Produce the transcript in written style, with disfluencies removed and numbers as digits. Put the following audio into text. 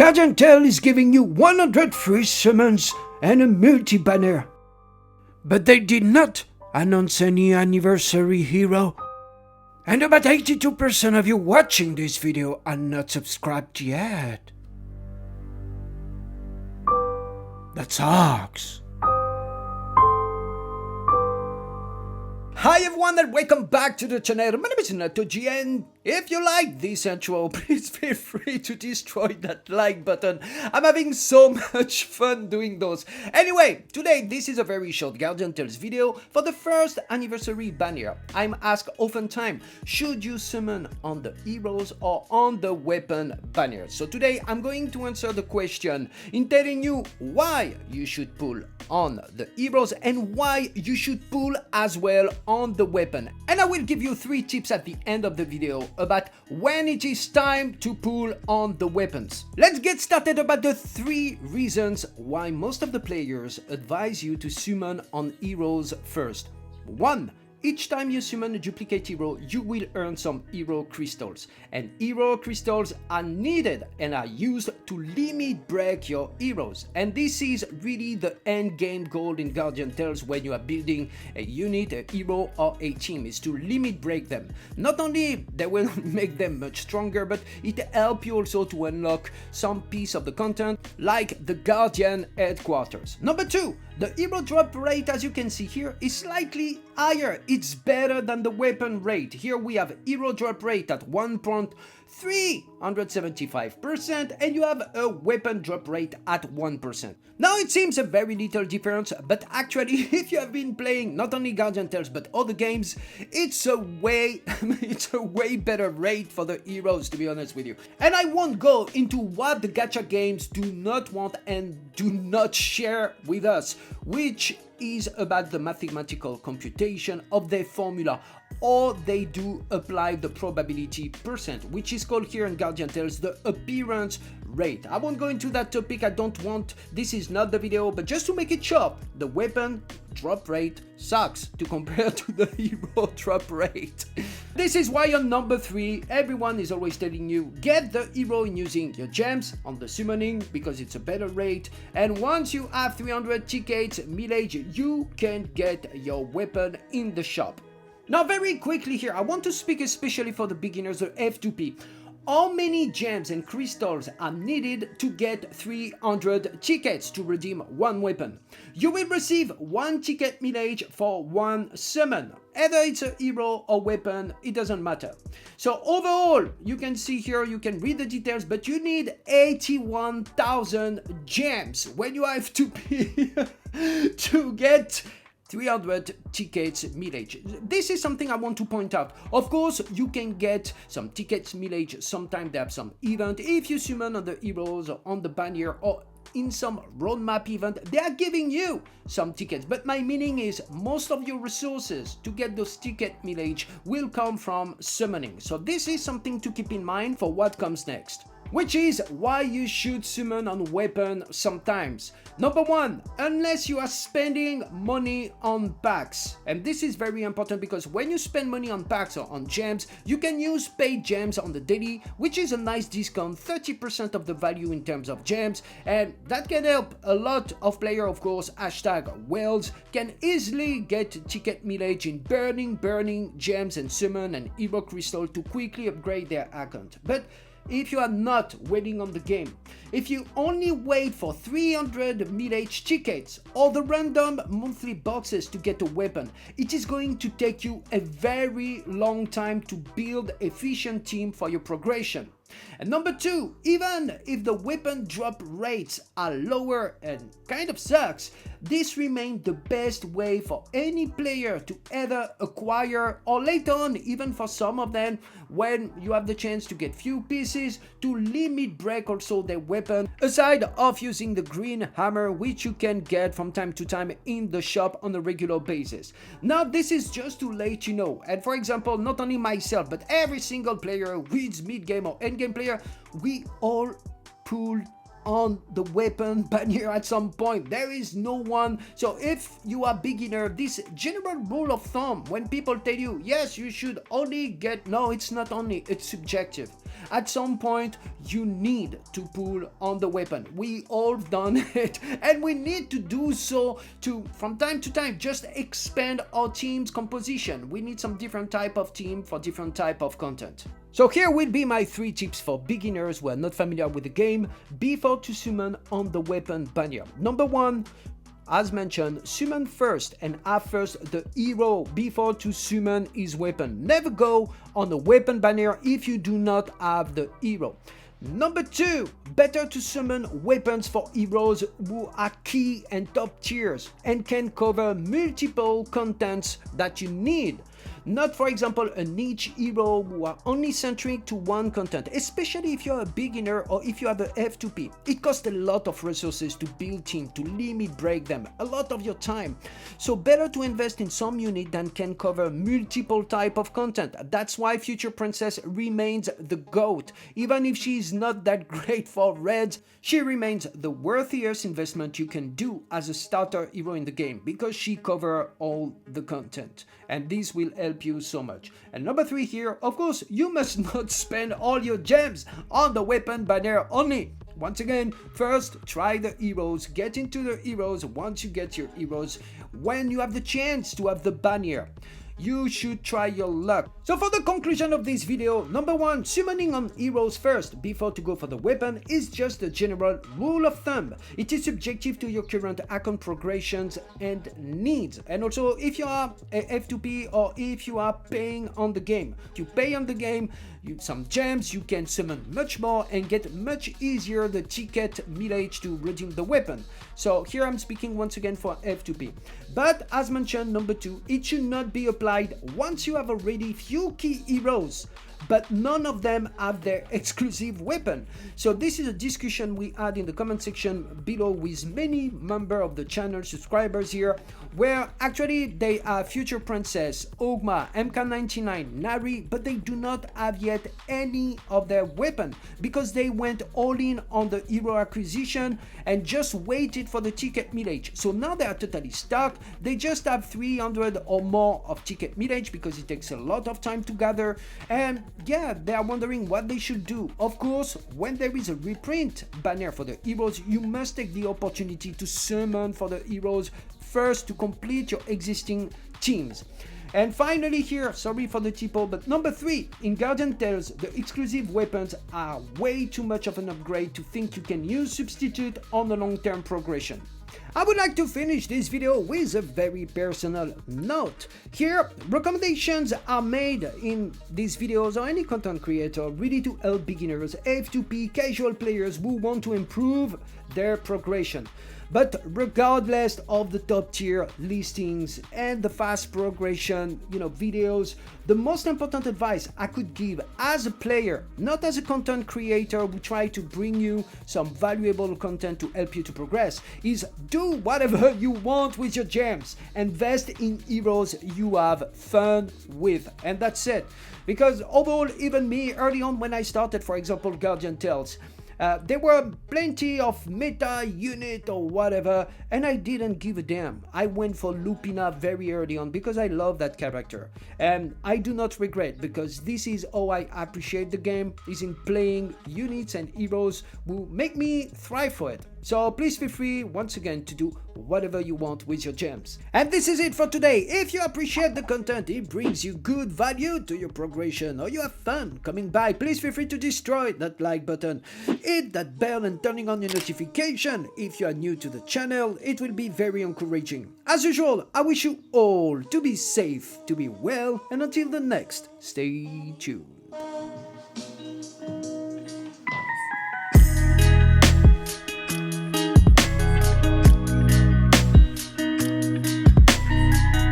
Guardian Tale is giving you 100 free summons and a multi-banner. But they did not announce any anniversary hero. And about 82% of you watching this video are not subscribed yet. That sucks. Hi everyone and welcome back to the channel. My name is NATOJI, and if you like this intro, please feel free to destroy that like button. I'm having so much fun doing those. Anyway, today this is a very short Guardian Tales video for the first anniversary banner. I'm asked oftentimes, should you summon on the heroes or on the weapon banner? So today I'm going to answer the question in telling you why you should pull on the heroes and why you should pull as well on the weapon. And I will give you 3 tips at the end of the video about when it is time to pull on the weapons. Let's get started about the 3 reasons why most of the players advise you to summon on heroes first. 1. Each time you summon a duplicate hero, you will earn some hero crystals. And hero crystals are needed and are used to limit break your heroes. And this is really the end game goal in Guardian Tales when you are building a unit, a hero or a team, is to limit break them. Not only they will make them much stronger, but it helps you also to unlock some piece of the content like the Guardian headquarters. Number 2. The hero drop rate, as you can see here, is slightly higher. It's better than the weapon rate. Here we have hero drop rate at 1.375% and you have a weapon drop rate at 1%. Now it seems a very little difference, but actually if you have been playing not only Guardian Tales but other games, it's a way better rate for the heroes, to be honest with you. And I won't go into what the gacha games do not want and do not share with us, which is about the mathematical computation of their formula, or they do apply the probability percent, which is called here in Guardian Tales the appearance rate. I won't go into that topic, I don't want, this is not the video, but just to make it short, the weapon drop rate sucks to compare to the hero drop rate. This is why on number 3, everyone is always telling you, get the hero in using your gems on the summoning because it's a better rate, and once you have 300 tickets village, you can get your weapon in the shop. Now very quickly here, I want to speak especially for the beginners, the F2P. How many gems and crystals are needed to get 300 tickets to redeem one weapon? You will receive 1 ticket village for 1 summon. Either it's a hero or weapon, it doesn't matter. So overall, you can see here, you can read the details, but you need 81,000 gems when you have to pay to get 300 tickets village. This is something I want to point out. Of course, you can get some tickets village. Sometimes they have some event. If you summon on the heroes or on the banner or in some roadmap event, they are giving you some tickets. But my meaning is most of your resources to get those ticket village will come from summoning. So this is something to keep in mind for what comes next, which is why you should summon on weapon sometimes. Number 1, unless you are spending money on packs. And this is very important because when you spend money on packs or on gems, you can use paid gems on the daily, which is a nice discount, 30% of the value in terms of gems. And that can help a lot of players, of course, hashtag whales, can easily get ticket village in burning gems and summon and hero crystal to quickly upgrade their account. But if you are not waiting on the game, if you only wait for 300 village tickets or the random monthly boxes to get a weapon, it is going to take you a very long time to build efficient team for your progression. And number 2, even if the weapon drop rates are lower and kind of sucks, this remains the best way for any player to either acquire or later on, even for some of them, when you have the chance to get few pieces, to limit break also their weapon, aside of using the green hammer, which you can get from time to time in the shop on a regular basis. Now this is just to let you know, and for example, not only myself, but every single player who is mid-game or end-game player, we all pull on the weapon banner at some point. There is no one. So if you are beginner, this general rule of thumb, when people tell you yes you should only get, no, it's not only, it's subjective. At some point you need to pull on the weapon. We all done it, and we need to do so to, from time to time, just expand our team's composition. We need some different type of team for different type of content. So here will be my 3 tips for beginners who are not familiar with the game before to summon on the weapon banner. Number 1, as mentioned, summon first and have first the hero before to summon his weapon. Never go on the weapon banner if you do not have the hero. Number 2, better to summon weapons for heroes who are key and top tiers and can cover multiple contents that you need. Not, for example, a niche hero who are only centric to one content, especially if you're a beginner or if you have a F2P. It costs a lot of resources to build team, to limit break them, a lot of your time. So better to invest in some unit that can cover multiple type of content. That's why Future Princess remains the GOAT. Even if she is not that great for reds, she remains the worthiest investment you can do as a starter hero in the game because she covers all the content. And this will help you so much. And number 3 here, of course, you must not spend all your gems on the weapon banner only. Once again, first try the heroes, get into the heroes. Once you get your heroes, when you have the chance to have the banner, you should try your luck. So for the conclusion of this video, number 1, summoning on heroes first before to go for the weapon is just a general rule of thumb. It is subjective to your current account progressions and needs. And also if you are a F2P or if you are paying on the game, you pay on the game, some gems, you can summon much more and get much easier the ticket millage to redeem the weapon. So here I'm speaking once again for F2P. But as mentioned, number 2, it should not be applied once you have already few key heroes, but none of them have their exclusive weapon. So this is a discussion we had in the comment section below with many members of the channel, subscribers here, where actually they have Future Princess, Ogma, MK99, Nari, but they do not have yet any of their weapon because they went all in on the hero acquisition and just waited for the ticket millage. So now they are totally stuck. They just have 300 or more of ticket millage because it takes a lot of time to gather, and yeah, they are wondering what they should do. Of course, when there is a reprint banner for the heroes, you must take the opportunity to summon for the heroes first to complete your existing teams. And finally here, sorry for the typo, but number 3, in Guardian Tales, the exclusive weapons are way too much of an upgrade to think you can use substitute on the long-term progression. I would like to finish this video with a very personal note. Here, recommendations are made in these videos or any content creator really to help beginners, F2P, casual players who want to improve their progression. But regardless of the top tier listings and the fast progression, videos, the most important advice I could give as a player, not as a content creator who try to bring you some valuable content to help you to progress, is do whatever you want with your gems. Invest in heroes you have fun with, and that's it. Because overall, even me early on when I started, for example, Guardian Tales, there were plenty of meta unit or whatever, and I didn't give a damn. I went for Lupina very early on because I love that character, and I do not regret, because this is how I appreciate the game, is in playing units and heroes who make me thrive for it. So please feel free once again to do whatever you want with your gems. And this is it for today. If you appreciate the content, it brings you good value to your progression, or you have fun coming by, please feel free to destroy that like button, hit that bell and turning on your notification. If you are new to the channel, it will be very encouraging. As usual, I wish you all to be safe, to be well, and until the next, stay tuned.